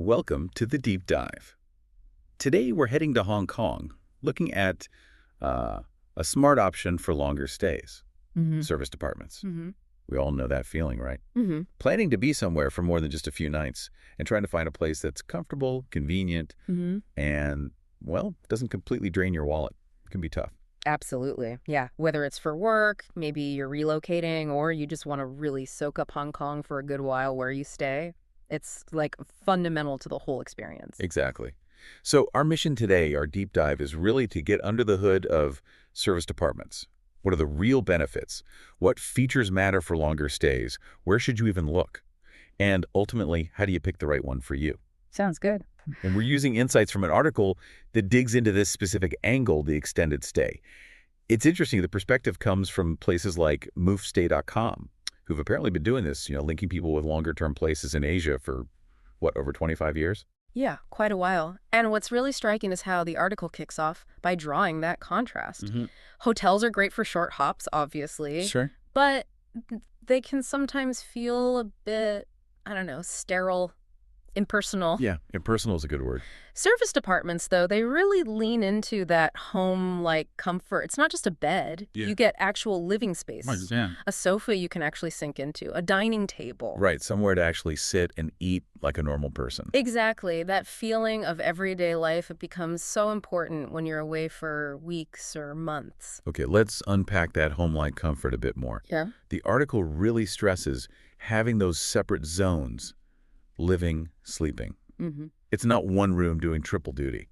Welcome to the Deep Dive. Today we're heading to Hong Kong, looking at a smart option for longer stays, service departments. We all know that feeling, right? Planning to be somewhere for more than just a few nights and trying to find a place that's comfortable, convenient, and, well, doesn't completely drain your wallet. It can be tough. Absolutely. Yeah. Whether it's for work, maybe you're relocating, or you just want to really soak up Hong Kong for a good while where you stay. It's like fundamental to the whole experience. Exactly. So our mission today, our deep dive, is really to get under the hood of service departments. What are the real benefits? What features matter for longer stays? Where should you even look? And ultimately, how do you pick the right one for you? Sounds good. And we're using insights from an article that digs into this specific angle, the extended stay. It's interesting, the perspective comes from places like movestay.com, who've apparently been doing this, linking people with longer-term places in Asia for, what, over 25 years? Yeah, quite a while. And what's really striking is how the article kicks off by drawing that contrast. Hotels are great for short hops, obviously. Sure. But they can sometimes feel a bit, I don't know, sterile, impersonal. Yeah, impersonal is a good word. Service departments, though, they really lean into that home-like comfort. It's not just a bed. Yeah. You get actual living space. Right, yeah. A sofa you can actually sink into, a dining table. Right, somewhere to actually sit and eat like a normal person. Exactly. That feeling of everyday life, it becomes so important when you're away for weeks or months. Okay, let's unpack that home-like comfort a bit more. Yeah. The article really stresses having those separate zones, living, sleeping. It's not one room doing triple duty.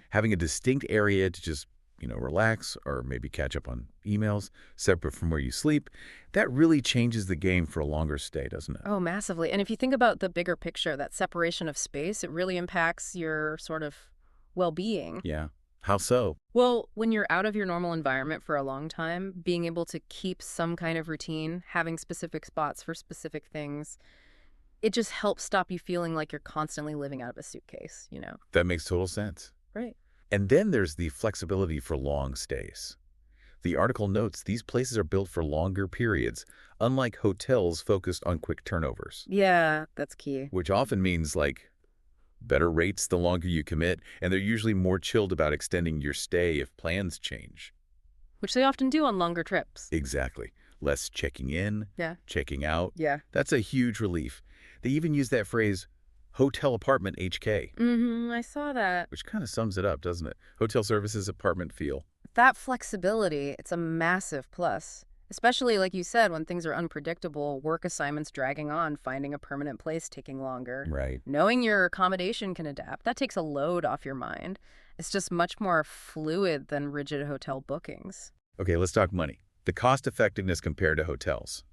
Having a distinct area to just, relax or maybe catch up on emails, separate from where you sleep, that really changes the game for a longer stay, doesn't it? Oh, massively. And if you think about the bigger picture, that separation of space, it really impacts your sort of well-being. Yeah. How so? Well, when you're out of your normal environment for a long time, being able to keep some kind of routine, having specific spots for specific things, it just helps stop you feeling like you're constantly living out of a suitcase, That makes total sense. Right. And then there's the flexibility for long stays. The article notes these places are built for longer periods, unlike hotels focused on quick turnovers. Yeah, that's key. Which often means, better rates the longer you commit, and they're usually more chilled about extending your stay if plans change. Which they often do on longer trips. Exactly. Less checking in, checking out. Yeah. That's a huge relief. They even use that phrase, hotel apartment HK. I saw that. Which kind of sums it up, doesn't it? Hotel services apartment feel. That flexibility, it's a massive plus. Especially, like you said, when things are unpredictable, work assignments dragging on, finding a permanent place taking longer. Right. Knowing your accommodation can adapt, that takes a load off your mind. It's just much more fluid than rigid hotel bookings. Okay, let's talk money. The cost effectiveness compared to hotels.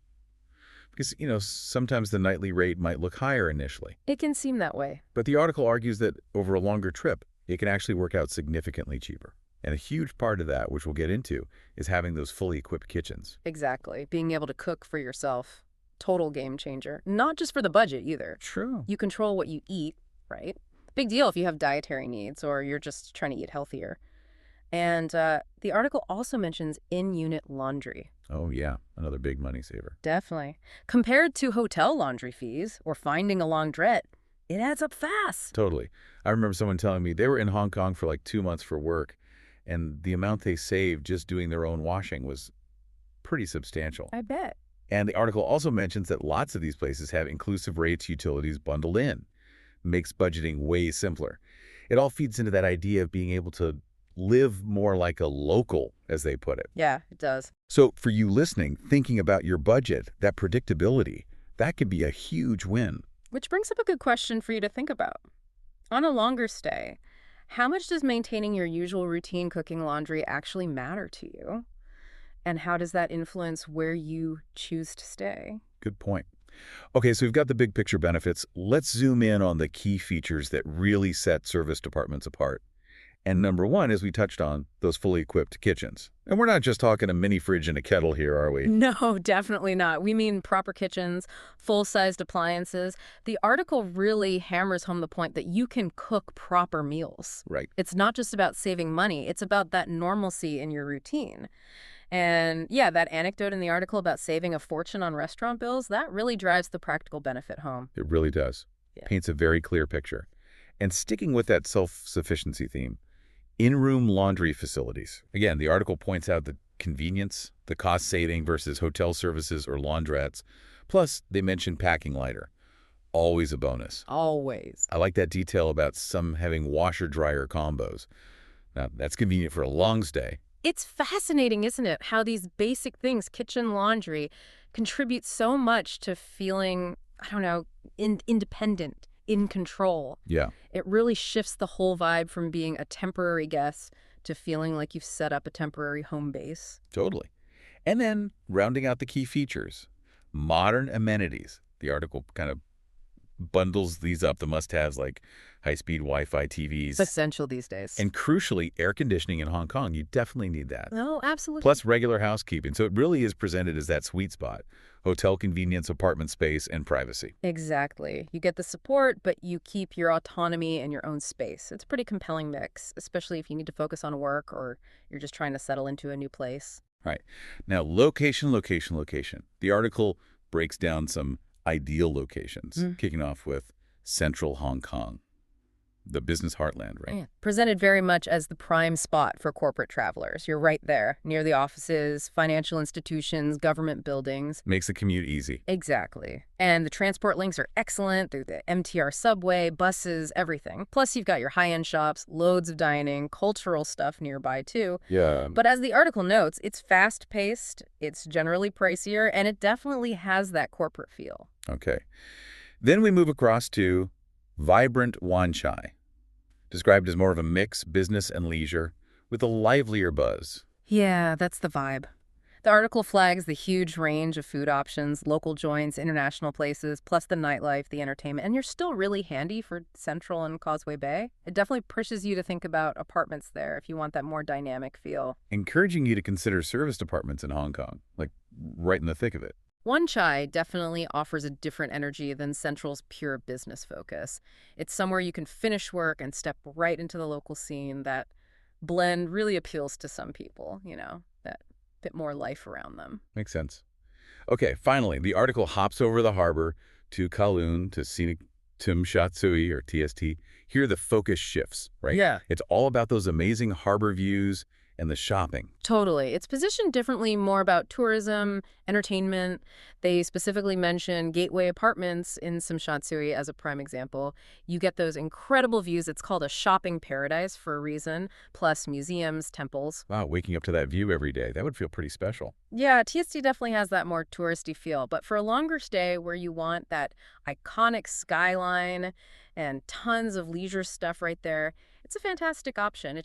Because, sometimes the nightly rate might look higher initially. It can seem that way. But the article argues that over a longer trip, it can actually work out significantly cheaper. And a huge part of that, which we'll get into, is having those fully equipped kitchens. Exactly. Being able to cook for yourself. Total game changer. Not just for the budget either. True. You control what you eat, right? Big deal if you have dietary needs or you're just trying to eat healthier. And the article also mentions in-unit laundry. Oh, yeah. Another big money saver. Definitely. Compared to hotel laundry fees or finding a laundrette, it adds up fast. Totally. I remember someone telling me they were in Hong Kong for 2 months for work, and the amount they saved just doing their own washing was pretty substantial. I bet. And the article also mentions that lots of these places have inclusive rates utilities bundled in. Makes budgeting way simpler. It all feeds into that idea of being able to live more like a local, as they put it. Yeah, it does. So for you listening, thinking about your budget, that predictability, that could be a huge win. Which brings up a good question for you to think about. On a longer stay, how much does maintaining your usual routine cooking laundry actually matter to you? And how does that influence where you choose to stay? Good point. Okay, so we've got the big picture benefits. Let's zoom in on the key features that really set service departments apart. And number one, as we touched on, those fully equipped kitchens. And we're not just talking a mini fridge and a kettle here, are we? No, definitely not. We mean proper kitchens, full-sized appliances. The article really hammers home the point that you can cook proper meals. Right. It's not just about saving money. It's about that normalcy in your routine. And yeah, that anecdote in the article about saving a fortune on restaurant bills, that really drives the practical benefit home. It really does. Yeah. Paints a very clear picture. And sticking with that self-sufficiency theme, in-room laundry facilities. Again, the article points out the convenience, the cost saving versus hotel services or laundrettes. Plus, they mention packing lighter. Always a bonus. Always. I like that detail about some having washer-dryer combos. Now, that's convenient for a long stay. It's fascinating, isn't it, how these basic things, kitchen, laundry, contribute so much to feeling, I don't know, independent, in control. Yeah, It really shifts the whole vibe from being a temporary guest to feeling like you've set up a temporary home base. totally. And then, rounding out the key features, modern amenities. The article kind of bundles these up, the must-haves like high-speed Wi-Fi TVs. Essential these days. And crucially, air conditioning in Hong Kong. You definitely need that. Oh, absolutely. Plus regular housekeeping. So it really is presented as that sweet spot. Hotel convenience, apartment space, and privacy. Exactly. You get the support, but you keep your autonomy and your own space. It's a pretty compelling mix, especially if you need to focus on work or you're just trying to settle into a new place. Right. Now, location, location, location. The article breaks down some ideal locations, kicking off with central Hong Kong, the business heartland, right? Yeah. Presented very much as the prime spot for corporate travelers. You're right there, near the offices, financial institutions, government buildings. Makes the commute easy. Exactly. And the transport links are excellent through the MTR subway, buses, everything. Plus, you've got your high-end shops, loads of dining, cultural stuff nearby, too. Yeah. But as the article notes, it's fast-paced, it's generally pricier, and it definitely has that corporate feel. Okay. Then we move across to vibrant Wan Chai, described as more of a mix, business and leisure, with a livelier buzz. Yeah, that's the vibe. The article flags the huge range of food options, local joints, international places, plus the nightlife, the entertainment, and you're still really handy for Central and Causeway Bay. It definitely pushes you to think about apartments there if you want that more dynamic feel. Encouraging you to consider service departments in Hong Kong, like right in the thick of it. Wan Chai definitely offers a different energy than Central's pure business focus. It's somewhere you can finish work and step right into the local scene. That blend really appeals to some people, that bit more life around them. Makes sense. Okay, finally, the article hops over the harbor to Kowloon, to scenic Tsim Sha Tsui, or TST. Here the focus shifts, right? Yeah. It's all about those amazing harbor views and the shopping. Totally. It's positioned differently, more about tourism, entertainment. They specifically mention gateway apartments in Tsim Sha Tsui as a prime example. You get those incredible views. It's called a shopping paradise for a reason, plus museums, temples. Wow, waking up to that view every day, that would feel pretty special. Yeah, TST definitely has that more touristy feel, but for a longer stay where you want that iconic skyline and tons of leisure stuff right there, it's a fantastic option.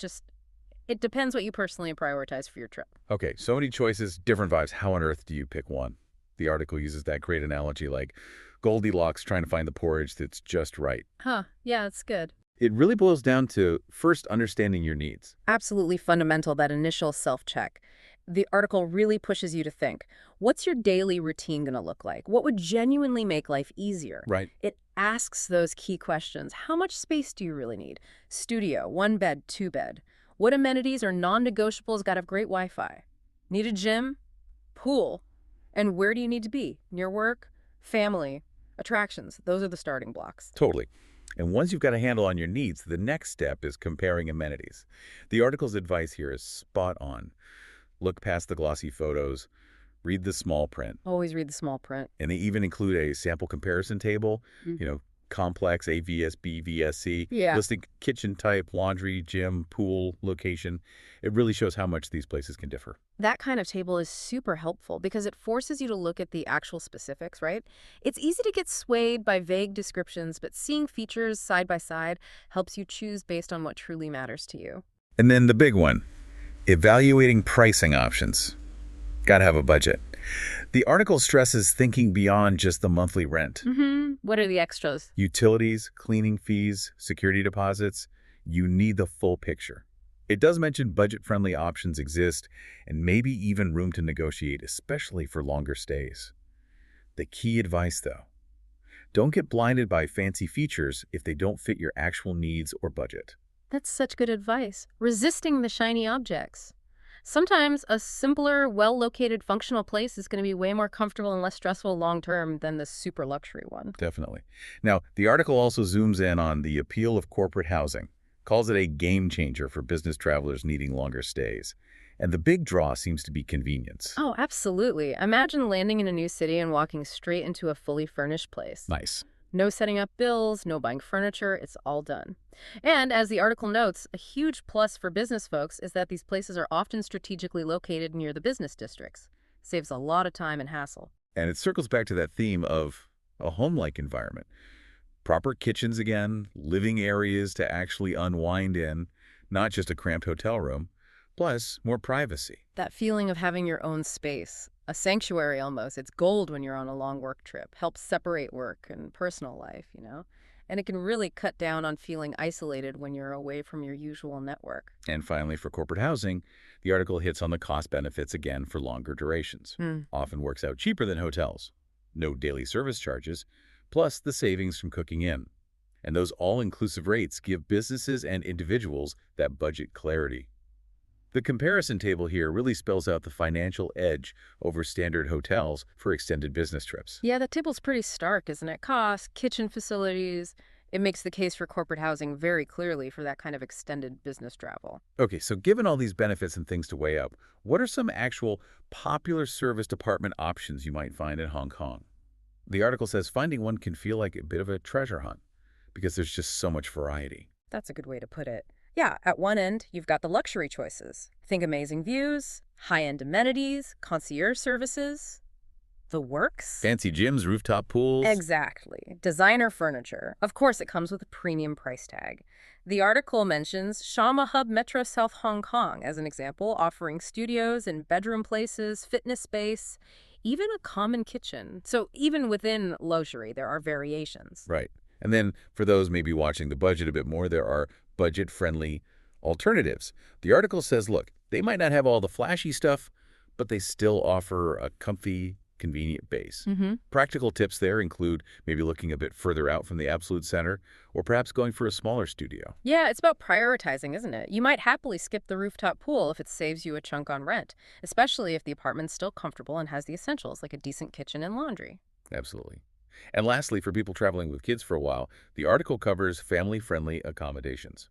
It depends what you personally prioritize for your trip. Okay, so many choices, different vibes. How on earth do you pick one? The article uses that great analogy like Goldilocks trying to find the porridge that's just right. Huh, yeah, it's good. It really boils down to first understanding your needs. Absolutely fundamental, that initial self-check. The article really pushes you to think, what's your daily routine going to look like? What would genuinely make life easier? Right. It asks those key questions. How much space do you really need? Studio, 1 bed, 2 bed. What amenities or non-negotiables got to have great Wi-Fi? Need a gym? Pool? And where do you need to be? Near work? Family? Attractions? Those are the starting blocks. Totally. And once you've got a handle on your needs, the next step is comparing amenities. The article's advice here is spot on. Look past the glossy photos, read the small print. Always read the small print. And they even include a sample comparison table, complex A, VS, B, VSC, listing kitchen type, laundry, gym, pool, location. It really shows how much these places can differ. That kind of table is super helpful because it forces you to look at the actual specifics, right? It's easy to get swayed by vague descriptions, but seeing features side by side helps you choose based on what truly matters to you. And then the big one, evaluating pricing options. Gotta have a budget. The article stresses thinking beyond just the monthly rent. What are the extras? Utilities, cleaning fees, security deposits. You need the full picture. It does mention budget-friendly options exist and maybe even room to negotiate, especially for longer stays. The key advice, though, don't get blinded by fancy features if they don't fit your actual needs or budget. That's such good advice. Resisting the shiny objects. Sometimes a simpler, well-located, functional place is going to be way more comfortable and less stressful long-term than the super luxury one. Definitely. Now, the article also zooms in on the appeal of corporate housing, calls it a game changer for business travelers needing longer stays. And the big draw seems to be convenience. Oh, absolutely. Imagine landing in a new city and walking straight into a fully furnished place. Nice. No setting up bills, no buying furniture, it's all done. And as the article notes, a huge plus for business folks is that these places are often strategically located near the business districts. Saves a lot of time and hassle. And it circles back to that theme of a home-like environment. Proper kitchens again, living areas to actually unwind in, not just a cramped hotel room, plus more privacy. That feeling of having your own space, a sanctuary almost, it's gold when you're on a long work trip. Helps separate work and personal life. And it can really cut down on feeling isolated when you're away from your usual network. And finally, for corporate housing, the article hits on the cost benefits again for longer durations. Often works out cheaper than hotels. No daily service charges, plus the savings from cooking in. And those all-inclusive rates give businesses and individuals that budget clarity. The comparison table here really spells out the financial edge over standard hotels for extended business trips. Yeah, the table's pretty stark, isn't it? Cost, kitchen facilities. It makes the case for corporate housing very clearly for that kind of extended business travel. Okay, so given all these benefits and things to weigh up, what are some actual popular service department options you might find in Hong Kong? The article says finding one can feel like a bit of a treasure hunt because there's just so much variety. That's a good way to put it. Yeah, at one end, you've got the luxury choices. Think amazing views, high-end amenities, concierge services, the works. Fancy gyms, rooftop pools. Exactly. Designer furniture. Of course, it comes with a premium price tag. The article mentions Shama Hub Metro South Hong Kong as an example, offering studios and bedroom places, fitness space, even a common kitchen. So even within luxury, there are variations. Right. And then for those maybe watching the budget a bit more, there are budget-friendly alternatives. The article says, look, they might not have all the flashy stuff, but they still offer a comfy, convenient base. Practical tips there include maybe looking a bit further out from the absolute center, or perhaps going for a smaller studio. Yeah, it's about prioritizing, isn't it? You might happily skip the rooftop pool if it saves you a chunk on rent, especially if the apartment's still comfortable and has the essentials like a decent kitchen and laundry. Absolutely. And lastly, for people traveling with kids for a while, the article covers family-friendly accommodations.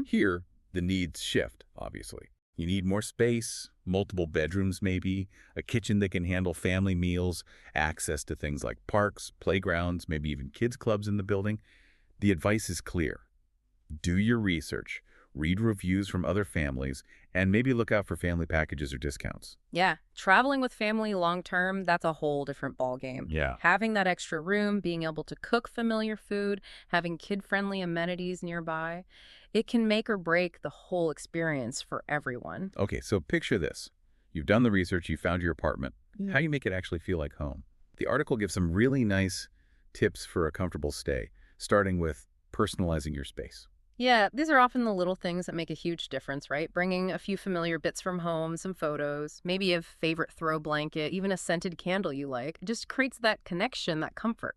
Here, the needs shift, obviously. You need more space, multiple bedrooms maybe, a kitchen that can handle family meals, access to things like parks, playgrounds, maybe even kids clubs in the building. The advice is clear. Do your research, read reviews from other families, and maybe look out for family packages or discounts. Yeah, traveling with family long-term, that's a whole different ballgame. Yeah. Having that extra room, being able to cook familiar food, having kid-friendly amenities nearby, it can make or break the whole experience for everyone. Okay, so picture this. You've done the research, you found your apartment. How do you make it actually feel like home? The article gives some really nice tips for a comfortable stay, starting with personalizing your space. Yeah, these are often the little things that make a huge difference, right? Bringing a few familiar bits from home, some photos, maybe a favorite throw blanket, even a scented candle you like. It just creates that connection, that comfort.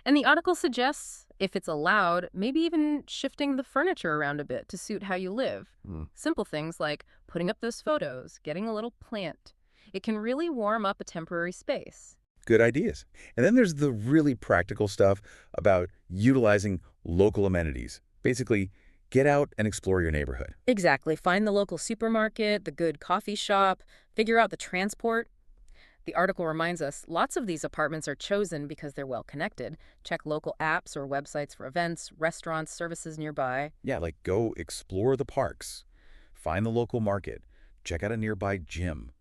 And the article suggests, if it's allowed, maybe even shifting the furniture around a bit to suit how you live. Simple things like putting up those photos, getting a little plant. It can really warm up a temporary space. Good ideas. And then there's the really practical stuff about utilizing local amenities. Basically, get out and explore your neighborhood. Exactly. Find the local supermarket, the good coffee shop, figure out the transport. The article reminds us lots of these apartments are chosen because they're well connected. Check local apps or websites for events, restaurants, services nearby. Yeah, like go explore the parks, find the local market, check out a nearby gym,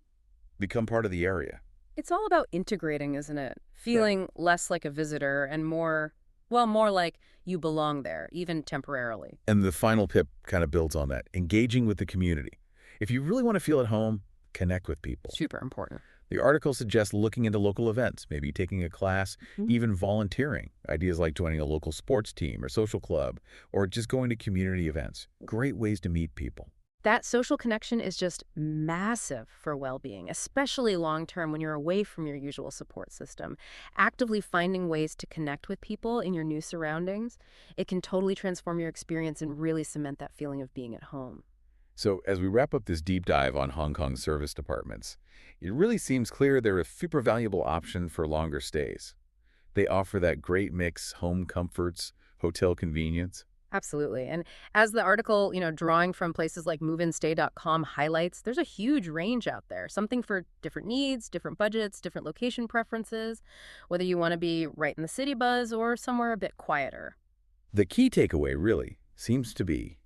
become part of the area. It's all about integrating, isn't it? Feeling less like a visitor and more like you belong there, even temporarily. And the final tip kind of builds on that, engaging with the community. If you really want to feel at home, connect with people. Super important. The article suggests looking into local events, maybe taking a class, even volunteering. Ideas like joining a local sports team or social club, or just going to community events. Great ways to meet people. That social connection is just massive for well-being, especially long-term when you're away from your usual support system. Actively finding ways to connect with people in your new surroundings, it can totally transform your experience and really cement that feeling of being at home. So as we wrap up this deep dive on Hong Kong service departments, it really seems clear they're a super valuable option for longer stays. They offer that great mix, home comforts, hotel convenience. Absolutely. And as the article, drawing from places like moveandstay.com highlights, there's a huge range out there. Something for different needs, different budgets, different location preferences, whether you want to be right in the city buzz or somewhere a bit quieter. The key takeaway really seems to be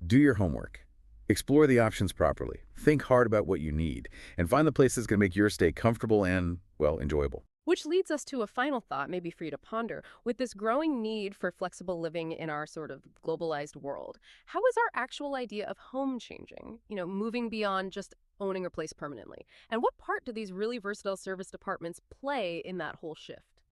do your homework. Explore the options properly. Think hard about what you need and find the place that's going to make your stay comfortable and, well, enjoyable. Which leads us to a final thought, maybe for you to ponder. With this growing need for flexible living in our sort of globalized world, how is our actual idea of home changing? Moving beyond just owning a place permanently. And what part do these really versatile service departments play in that whole shift?